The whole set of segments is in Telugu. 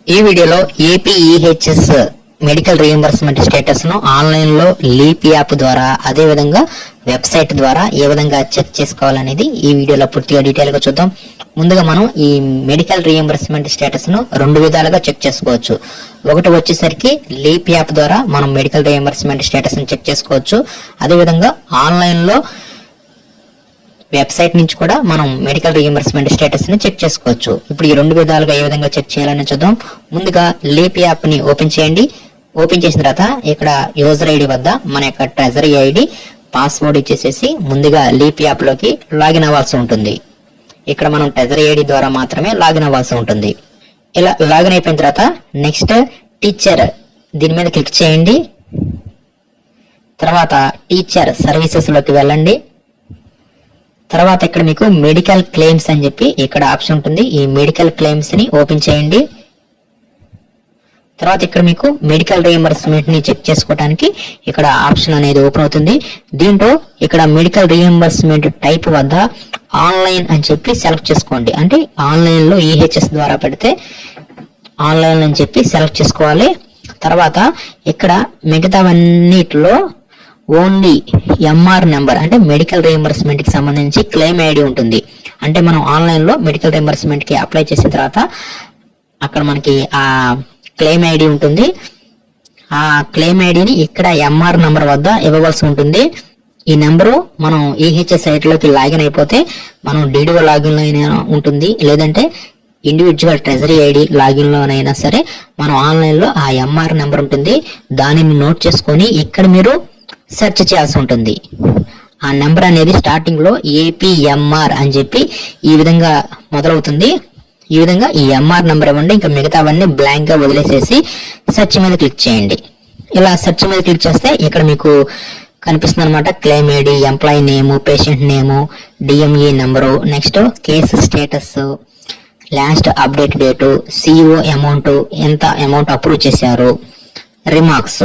ఈ వీడియోలో ఏపీఈహెచ్ఎస్ మెడికల్ రీయింబర్స్మెంట్ స్టేటస్ ను ఆన్లైన్ లో లీప్ యాప్ ద్వారా అదే విధంగా వెబ్సైట్ ద్వారా ఏ విధంగా చెక్ చేసుకోవాలనేది ఈ వీడియోలో పూర్తిగా డీటెయిల్ గా చూద్దాం. ముందుగా మనం ఈ మెడికల్ రీయింబర్స్మెంట్ స్టేటస్ ను రెండు విధాలుగా చెక్ చేసుకోవచ్చు. ఒకటి వచ్చేసరికి లీప్ యాప్ ద్వారా మనం మెడికల్ రీయింబర్స్మెంట్ స్టేటస్ ని చెక్ చేసుకోవచ్చు. అదే విధంగా ఆన్లైన్ లో వెబ్సైట్ నుంచి కూడా మనం మెడికల్ రీయింబర్స్మెంట్ స్టేటస్ ని చెక్ చేసుకోవచ్చు. ఇప్పుడు ఈ రెండు విధాలుగా ఏ విధంగా చెక్ చేయాలని చూద్దాం. ముందుగా లీప్ యాప్ ని ఓపెన్ చేయండి. ఓపెన్ చేసిన తర్వాత ఇక్కడ యూజర్ ఐడి వద్ద మన యొక్క ట్రెజరీ ఐడి పాస్వర్డ్ ఇచ్చేసేసి ముందుగా లీప్ యాప్ లోకి లాగిన్ అవ్వాల్సి ఉంటుంది. ఇక్కడ మనం ట్రెజరీ ఐడి ద్వారా మాత్రమే లాగిన్ అవ్వాల్సి ఉంటుంది. ఇలా లాగిన్ అయిపోయిన తర్వాత నెక్స్ట్ టీచర్ దీని మీద క్లిక్ చేయండి. తర్వాత టీచర్ సర్వీసెస్ లోకి వెళ్ళండి. తర్వాత ఇక్కడ మీకు మెడికల్ క్లెయిమ్స్ అని చెప్పి ఇక్కడ ఆప్షన్ ఉంటుంది. ఈ మెడికల్ క్లెయిమ్స్ ని ఓపెన్ చేయండి. తర్వాత ఇక్కడ మీకు మెడికల్ రీయింబర్స్మెంట్ ని చెక్ చేసుకోవడానికి ఇక్కడ ఆప్షన్ అనేది ఓపెన్ అవుతుంది. దీంట్లో ఇక్కడ మెడికల్ రీయింబర్స్మెంట్ టైప్ వద్ద ఆన్లైన్ అని చెప్పి సెలెక్ట్ చేసుకోండి. అంటే ఆన్లైన్ లో ఈహెచ్ఎస్ ద్వారా పెడితే ఆన్లైన్ అని చెప్పి సెలెక్ట్ చేసుకోవాలి. తర్వాత ఇక్కడ మిగతావన్నిటిలో ఓన్లీ ఎంఆర్ నెంబర్ అంటే మెడికల్ రీయింబర్స్మెంట్ కి సంబంధించి క్లెయిమ్ ఐడి ఉంటుంది. అంటే మనం ఆన్లైన్ లో మెడికల్ రీయింబర్స్మెంట్ కి అప్లై చేసిన తర్వాత అక్కడ మనకి ఆ క్లెయిమ్ ఐడి ఉంటుంది. ఆ క్లెయిమ్ ఐడిని ఇక్కడ ఎంఆర్ నెంబర్ వద్ద ఇవ్వవలసి ఉంటుంది. ఈ నెంబరు మనం ఈహెచ్ఎస్ సైట్ లోకి లాగిన్ అయిపోతే మనం డిడిఓ లాగిన్ లో అయినా ఉంటుంది, లేదంటే ఇండివిజువల్ ట్రెజరీ ఐడి లాగిన్ లోనైనా సరే మనం ఆన్లైన్ లో ఆ ఎంఆర్ నెంబర్ ఉంటుంది. దానిని నోట్ చేసుకొని ఇక్కడ మీరు సెర్చ్ చేయాల్సి ఉంటుంది. ఆ నెంబర్ అనేది స్టార్టింగ్ లో ఏపీఎంఆర్ అని చెప్పి ఈ విధంగా మొదలవుతుంది. ఈ విధంగా ఈ ఎంఆర్ నెంబర్ ఇవ్వండి. ఇంకా మిగతావన్నీ బ్లాంక్ గా వదిలేసేసి సెర్చ్ మీద క్లిక్ చేయండి. ఇలా సెర్చ్ మీద క్లిక్ చేస్తే ఇక్కడ మీకు కనిపిస్తుంది అనమాట. Claim ID, employee name, patient name, DME number, next case status, last update date, CEO amount, ఎంత అమౌంట్ అప్రూవ్ చేశారు, రిమార్క్స్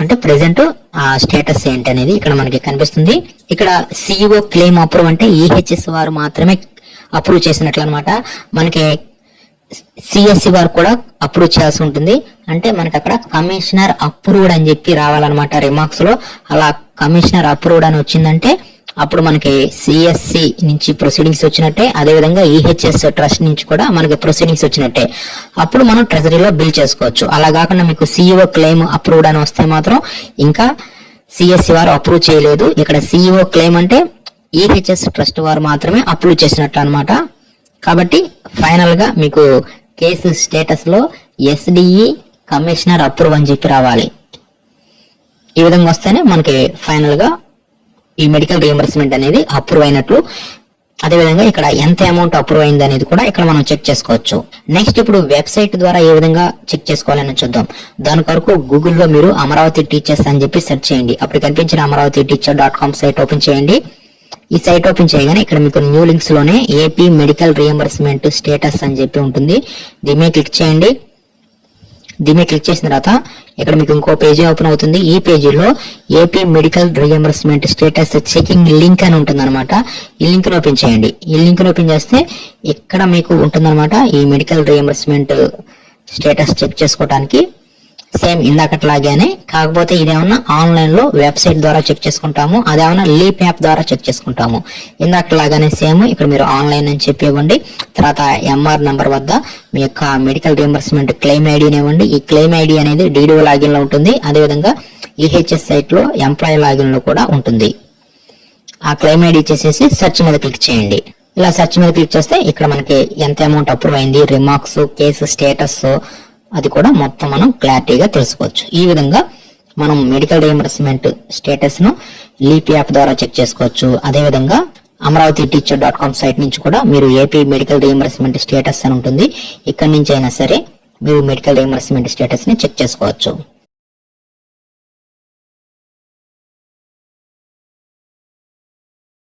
అంటే ప్రెసెంట్ ఆ స్టేటస్ ఏంటి అనేది ఇక్కడ మనకి కనిపిస్తుంది. ఇక్కడ సిఇఓ క్లెయిమ్ అప్రూవ్ అంటే ఈహెచ్ఎస్ వారు మాత్రమే అప్రూవ్ చేసినట్లు అనమాట. మనకి సిఎస్సి వారు కూడా అప్రూవ్ చేయాల్సి ఉంటుంది. అంటే మనకి అక్కడ కమిషనర్ అప్రూవ్డ్ అని చెప్పి రావాలన్నమాట రిమార్క్స్ లో. అలా కమిషనర్ అప్రూవ్డ్ అని వచ్చిందంటే అప్పుడు మనకి సిఎస్సి నుంచి ప్రొసీడింగ్స్ వచ్చినట్టే, అదేవిధంగా ఈహెచ్ఎస్ ట్రస్ట్ నుంచి కూడా మనకి ప్రొసీడింగ్స్ వచ్చినట్టే. అప్పుడు మనం ట్రెజరీలో బిల్ చేసుకోవచ్చు. అలా కాకుండా మీకు సిఇఓ క్లెయిమ్ అప్రూవ్డ్ అని వస్తే మాత్రం ఇంకా సిఎస్సి వారు అప్రూవ్ చేయలేదు. ఇక్కడ సిఇఓ క్లెయిమ్ అంటే ఈహెచ్ఎస్ ట్రస్ట్ వారు మాత్రమే అప్రూవ్ చేసినట్లు అనమాట. కాబట్టి ఫైనల్ గా మీకు కేసు స్టేటస్ లో ఎస్డిఈ కమిషనర్ అప్రూవ్ అని చెప్పి రావాలి. ఈ విధంగా వస్తేనే మనకి ఫైనల్ గా ఈ మెడికల్ రీయింబర్స్మెంట్ అనేది అప్రూవ్ అయినట్లు. అదేవిధంగా ఇక్కడ ఎంత అమౌంట్ అప్రూవ్ అయింది అనేది కూడా ఇక్కడ మనం చెక్ చేసుకోవచ్చు. నెక్స్ట్ ఇప్పుడు వెబ్సైట్ ద్వారా ఏ విధంగా చెక్ చేసుకోవాలని చూద్దాం. దాని కొరకు గూగుల్లో మీరు అమరావతి టీచర్స్ అని చెప్పి సెర్చ్ చేయండి. అప్పుడు కనిపించిన amravati.teacher.com సైట్ ఓపెన్ చేయండి. ఈ సైట్ ఓపెన్ చేయగానే ఇక్కడ మీకు న్యూ లింక్స్ లోనే ఏపీ మెడికల్ రీయింబర్స్మెంట్ స్టేటస్ అని చెప్పి ఉంటుంది. దీని మీద క్లిక్ చేయండి. దీని మీద క్లిక్ చేసిన తర్వాత ఇక్కడ మీకు ఇంకో పేజీ ఓపెన్ అవుతుంది. ఈ పేజీలో AP medical reimbursement status checking link అని ఉంటుంది అనమాట. ఈ లింక్ ని ఓపెన్ చేయండి. ఈ లింక్ ని ఓపెన్ చేస్తే ఇక్కడ మీకు ఉంటుందన్నమాట ఈ మెడికల్ రీయింబర్స్మెంట్ స్టేటస్ చెక్ చేసుకోవడానికి. సేమ్ ఇందాకట్లాగానే, కాకపోతే ఇదేమన్నా ఆన్లైన్ లో వెబ్సైట్ ద్వారా చెక్ చేసుకుంటాము, అదేమన్నా లీప్ యాప్ ద్వారా చెక్ చేసుకుంటాము. ఇందాకట్లాగానే సేమ్ ఇక్కడ మీరు ఆన్లైన్ అని చెప్పి ఇవ్వండి. తర్వాత ఎంఆర్ నంబర్ వద్ద మీ యొక్క మెడికల్ రీయింబర్స్మెంట్ క్లెయిమ్ ఐడిని ఇవ్వండి. ఈ క్లెయిమ్ ఐడి అనేది డిడిఓ లాగిన్ లో ఉంటుంది. అదేవిధంగా ఈహెచ్ఎస్ సైట్ లో ఎంప్లాయీ లాగిన్ లో కూడా ఉంటుంది. ఆ క్లెయిమ్ ఐడి చేసేసి సెర్చ్ మీద క్లిక్ చేయండి. ఇలా సెర్చ్ మీద క్లిక్ చేస్తే ఇక్కడ మనకి ఎంత అమౌంట్ అప్రూవ్ అయింది, రిమార్క్స్, కేసు స్టేటస్ అది కూడా మొత్తం మనం క్లారిటీగా తెలుసుకోవచ్చు. ఈ విధంగా మనం మెడికల్ రీయింబర్స్మెంట్ స్టేటస్ ను లీప్ యాప్ ద్వారా చెక్ చేసుకోవచ్చు. అదేవిధంగా amravati.teacher.com సైట్ నుంచి కూడా మీరు ఏపీ మెడికల్ రీయింబర్స్మెంట్ స్టేటస్ అని ఉంటుంది. ఇక్కడి నుంచి అయినా సరే మీరు మెడికల్ రీయింబర్స్మెంట్ స్టేటస్ ని చెక్ చేసుకోవచ్చు.